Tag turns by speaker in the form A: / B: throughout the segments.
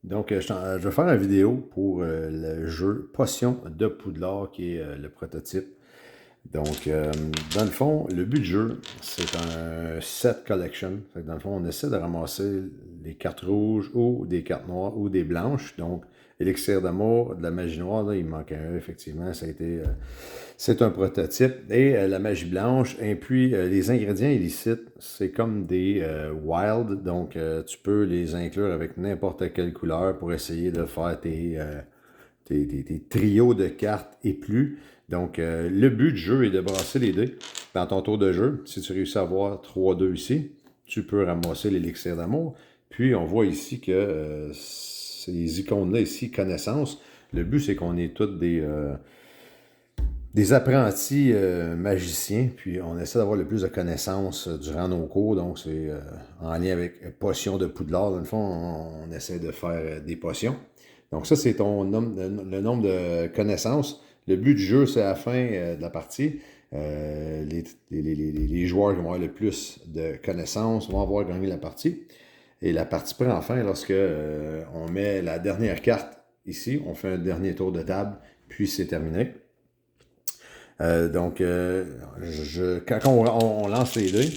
A: Donc, je vais faire une vidéo pour le jeu Potion de Poudlard, qui est le prototype. Donc, dans le fond, le but du jeu, c'est un set collection. Fait que dans le fond, on essaie de ramasser des cartes rouges ou des cartes noires ou des blanches. Donc, Élixir d'amour, de la magie noire, là, il manque un, effectivement. C'est un prototype. Et la magie blanche, et puis les ingrédients illicites, c'est comme des wild. Donc, tu peux les inclure avec n'importe quelle couleur pour essayer de faire tes trios de cartes et plus. Donc, le but du jeu est de brasser les dés. Dans ton tour de jeu, si tu réussis à avoir 3-2 ici, tu peux ramasser l'élixir d'amour. Puis, on voit ici que ces icônes-là ici, connaissances, le but, c'est qu'on est tous des apprentis magiciens, puis on essaie d'avoir le plus de connaissances durant nos cours, donc c'est en lien avec potions de Poudlard. Dans le fond, on essaie de faire des potions. Donc ça, c'est le nombre de connaissances. Le but du jeu, c'est à la fin de la partie. Les joueurs qui vont avoir le plus de connaissances vont avoir gagné la partie. Et la partie prend fin lorsque on met la dernière carte ici, on fait un dernier tour de table, puis c'est terminé. Donc, quand on lance les dés,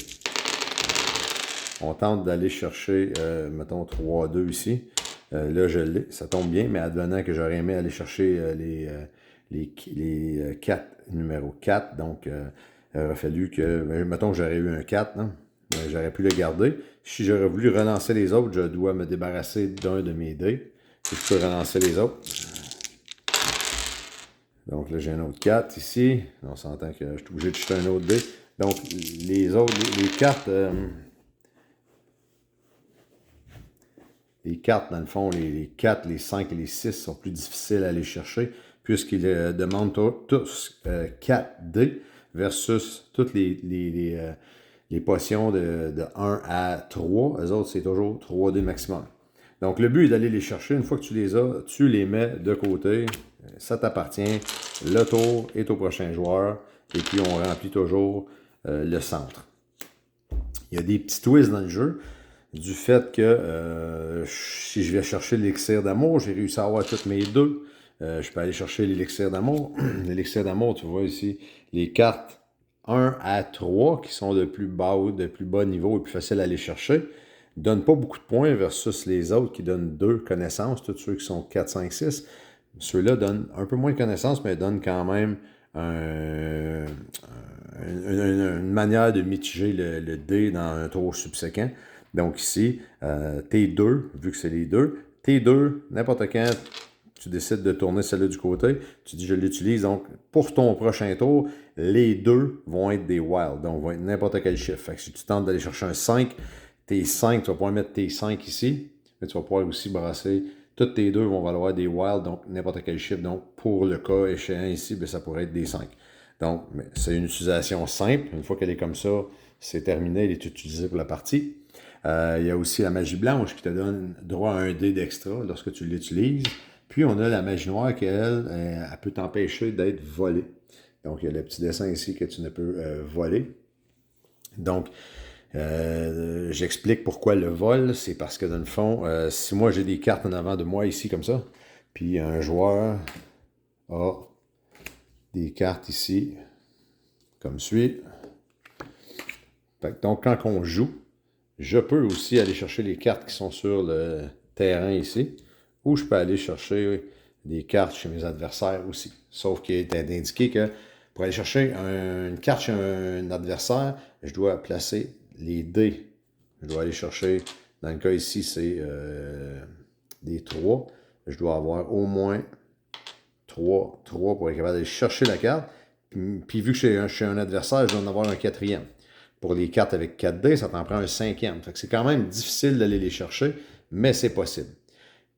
A: on tente d'aller chercher, mettons, 3-2 ici. Là, je l'ai, ça tombe bien, mais advenant que j'aurais aimé aller chercher les 4, numéro 4, donc il aurait fallu que, mettons que j'aurais eu un 4, non? J'aurais pu le garder. Si j'aurais voulu relancer les autres, je dois me débarrasser d'un de mes dés. Et je peux relancer les autres. Donc là, j'ai un autre 4 ici. On s'entend que je suis obligé de jeter un autre dé. Donc, les autres, les cartes, dans le fond, les 4, les 5 et les 6 sont plus difficiles à aller chercher puisqu'ils demandent tous 4 dés versus toutes les potions de 1 à 3. Eux autres, c'est toujours 3 dés maximum. Donc, le but est d'aller les chercher. Une fois que tu les as, tu les mets de côté. Ça t'appartient. Le tour est au prochain joueur. Et puis, on remplit toujours le centre. Il y a des petits twists dans le jeu. Du fait que si je vais chercher l'élixir d'amour, j'ai réussi à avoir toutes mes deux. Je peux aller chercher l'élixir d'amour. L'élixir d'amour, tu vois ici, les cartes 1 à 3 qui sont de plus bas niveau et plus facile à aller chercher, ne donnent pas beaucoup de points versus les autres qui donnent 2 connaissances, tous ceux qui sont 4, 5, 6. Ceux-là donnent un peu moins de connaissances, mais donnent quand même une manière de mitiger le dé dans un tour subséquent. Donc ici, T2, vu que c'est les deux, T2, n'importe quand, tu décides de tourner celle-là du côté, tu dis je l'utilise, donc pour ton prochain tour, les deux vont être des wild, donc vont être n'importe quel chiffre. Fait que si tu tentes d'aller chercher un 5, T5, tu vas pouvoir mettre T5 ici, mais tu vas pouvoir aussi brasser, toutes tes deux vont valoir des wild, donc n'importe quel chiffre, donc pour le cas échéant ici, bien, ça pourrait être des 5. Donc, c'est une utilisation simple, une fois qu'elle est comme ça, c'est terminé, elle est utilisée pour la partie. Il y a aussi la magie blanche qui te donne droit à un dé d'extra lorsque tu l'utilises. Puis on a la magie noire qui, elle peut t'empêcher d'être volée. Donc il y a le petit dessin ici que tu ne peux voler. Donc, j'explique pourquoi le vol. C'est parce que dans le fond, si moi j'ai des cartes en avant de moi ici comme ça, puis un joueur a des cartes ici comme suit. Donc quand on joue, je peux aussi aller chercher les cartes qui sont sur le terrain ici, ou je peux aller chercher des cartes chez mes adversaires aussi. Sauf qu'il est indiqué que pour aller chercher une carte chez un adversaire, je dois placer les dés. Je dois aller chercher, dans le cas ici, c'est des 3. Je dois avoir au moins 3 pour être capable d'aller chercher la carte. Puis vu que je suis un adversaire, je dois en avoir un quatrième. Pour les cartes avec 4D, ça t'en prend un cinquième. Fait que c'est quand même difficile d'aller les chercher, mais c'est possible.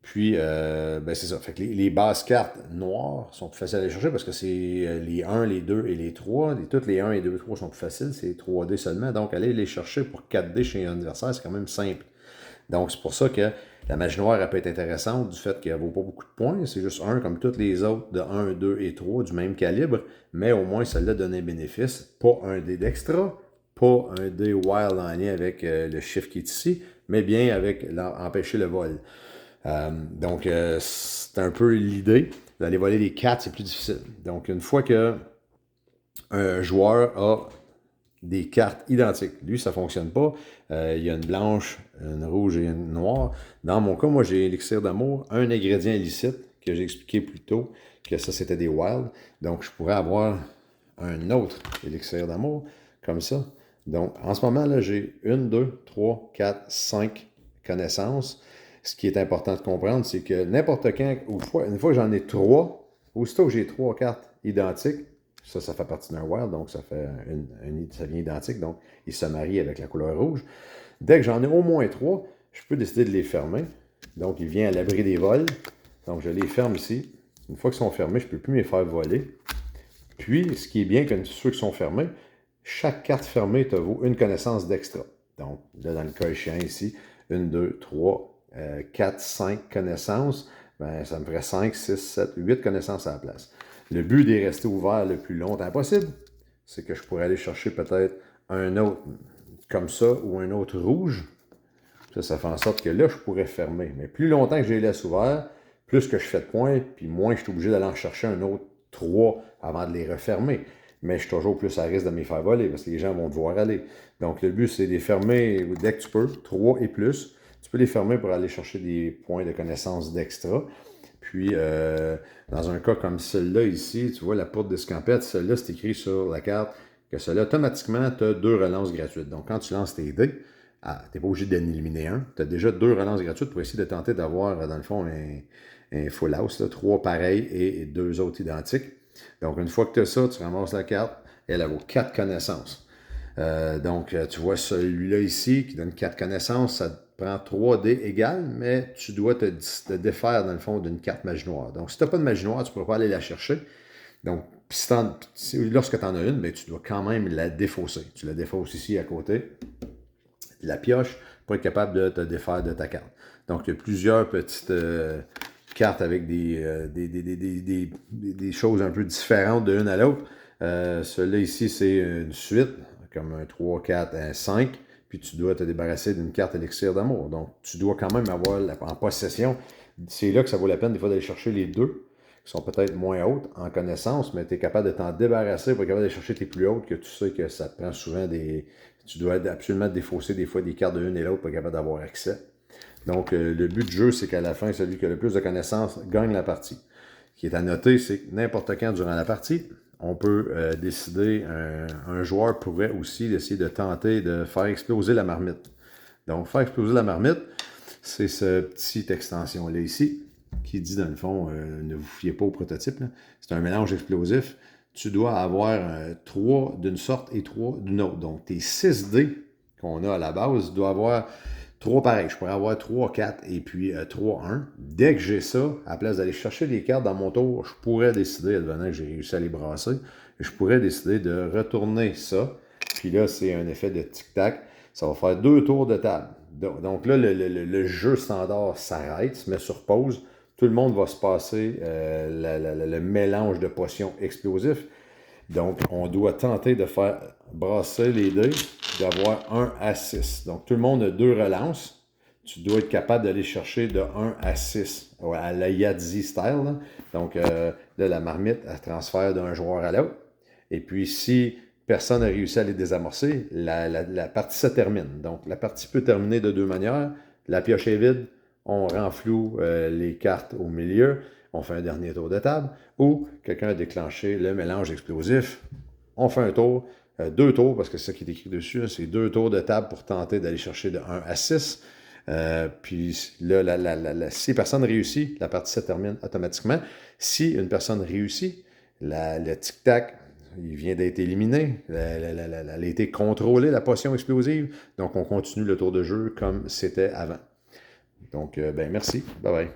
A: Puis, ben c'est ça. Fait que les bases cartes noires sont plus faciles à aller chercher parce que c'est les 1, les 2 et les 3. Toutes les 1 et 2 et 3 sont plus faciles. C'est 3D seulement. Donc, aller les chercher pour 4D chez un adversaire, c'est quand même simple. Donc, c'est pour ça que la magie noire, elle peut être intéressante du fait qu'elle ne vaut pas beaucoup de points. C'est juste 1 comme toutes les autres de 1, 2 et 3 du même calibre. Mais au moins, celle-là donne un bénéfice. Pas un dé d'extra, pas un dé wild en lien avec le chiffre qui est ici, mais bien avec empêcher le vol. C'est un peu l'idée. D'aller voler les cartes, c'est plus difficile. Donc, une fois que un joueur a des cartes identiques, lui, ça ne fonctionne pas. Il y a une blanche, une rouge et une noire. Dans mon cas, moi, j'ai Élixir d'amour, un ingrédient illicite que j'ai expliqué plus tôt, que ça, c'était des wild. Donc, je pourrais avoir un autre Élixir d'amour, comme ça. Donc, en ce moment, là, j'ai 1, 2, 3, 4, 5 connaissances. Ce qui est important de comprendre, c'est que n'importe quand, une fois que j'en ai 3, aussitôt que j'ai 3 cartes identiques, ça fait partie d'un wild, donc ça vient identique, donc il se marie avec la couleur rouge. Dès que j'en ai au moins 3, je peux décider de les fermer. Donc, il vient à l'abri des vols. Donc, je les ferme ici. Une fois qu'ils sont fermés, je ne peux plus me les faire voler. Puis, ce qui est bien, que ceux qui sont fermés, chaque carte fermée te vaut une connaissance d'extra. Donc, là, dans le cas échéant ici, 1, 2, 3, 4, 5 connaissances. Ben, ça me ferait 5, 6, 7, 8 connaissances à la place. Le but d'y rester ouvert le plus longtemps possible, c'est que je pourrais aller chercher peut-être un autre comme ça ou un autre rouge. Ça fait en sorte que là, je pourrais fermer. Mais plus longtemps que je les laisse ouverts, plus que je fais de points, puis moins je suis obligé d'aller en chercher un autre 3 avant de les refermer. Mais je suis toujours plus à risque de me faire voler parce que les gens vont devoir aller. Donc, le but, c'est de les fermer dès que tu peux, 3 et plus. Tu peux les fermer pour aller chercher des points de connaissance d'extra. Puis, dans un cas comme celui-là ici, tu vois la porte d'escampette, celle-là, c'est écrit sur la carte que celle-là, automatiquement, tu as 2 relances gratuites. Donc, quand tu lances tes dés, tu n'es pas obligé d'en éliminer un. Tu as déjà 2 relances gratuites pour essayer de tenter d'avoir, dans le fond, un full house, là, 3 pareils et 2 autres identiques. Donc, une fois que tu as ça, tu ramasses la carte, elle vaut 4 connaissances. Tu vois celui-là ici qui donne 4 connaissances, ça te prend 3 dés égales, mais tu dois te défaire, dans le fond, d'une carte magie noire. Donc, si tu n'as pas de magie noire, tu ne pourras pas aller la chercher. Donc, lorsque tu en as une, ben, tu dois quand même la défausser. Tu la défausses ici à côté de la pioche pour être capable de te défaire de ta carte. Donc, il y a plusieurs petites cartes avec des choses un peu différentes de l'une à l'autre. Celui-là ici, c'est une suite, comme un 3, 4, un 5, puis tu dois te débarrasser d'une carte élixir d'amour. Donc, tu dois quand même avoir en possession. C'est là que ça vaut la peine des fois d'aller chercher les deux, qui sont peut-être moins hautes en connaissance, mais tu es capable de t'en débarrasser pour être capable d'aller chercher tes plus hautes, que tu sais que ça te prend souvent des... Tu dois absolument défausser des fois des cartes de l'une et l'autre pour être capable d'avoir accès. Donc, le but du jeu, c'est qu'à la fin, celui qui a le plus de connaissances gagne la partie. Ce qui est à noter, c'est que n'importe quand durant la partie, on peut décider, un joueur pourrait aussi essayer de tenter de faire exploser la marmite. Donc, faire exploser la marmite, c'est ce petite extension-là ici, qui dit dans le fond, ne vous fiez pas au prototype, c'est un mélange explosif. Tu dois avoir 3 d'une sorte et 3 d'une autre. Donc, tes 6 dés qu'on a à la base doivent avoir 3 pareils. Je pourrais avoir 3, 4 et puis 3, 1. Dès que j'ai ça, à la place d'aller chercher des cartes dans mon tour, je pourrais décider, advenant que j'ai réussi à les brasser, je pourrais décider de retourner ça. Puis là, c'est un effet de tic-tac. Ça va faire 2 tours de table. Donc là, le jeu standard s'arrête, se met sur pause. Tout le monde va se passer le mélange de potions explosifs. Donc, on doit tenter de faire brasser les dés, d'avoir 1 à 6. Donc, tout le monde a 2 relances. Tu dois être capable d'aller chercher de 1 à 6, à la Yadzi style. Là. Donc, là, la marmite, elle transfère d'un joueur à l'autre. Et puis, si personne n'a réussi à les désamorcer, la partie se termine. Donc, la partie peut terminer de 2 manières. La pioche est vide, on renfloue les cartes au milieu, on fait un dernier tour de table, ou quelqu'un a déclenché le mélange explosif, on fait un tour, 2 tours, parce que c'est ça qui est écrit dessus, c'est 2 tours de table pour tenter d'aller chercher de 1 à 6. Puis là, si personne réussit, la partie se termine automatiquement. Si une personne réussit, le tic-tac, il vient d'être éliminé. Elle a été contrôlée, la potion explosive. Donc, on continue le tour de jeu comme c'était avant. Donc, merci. Bye bye.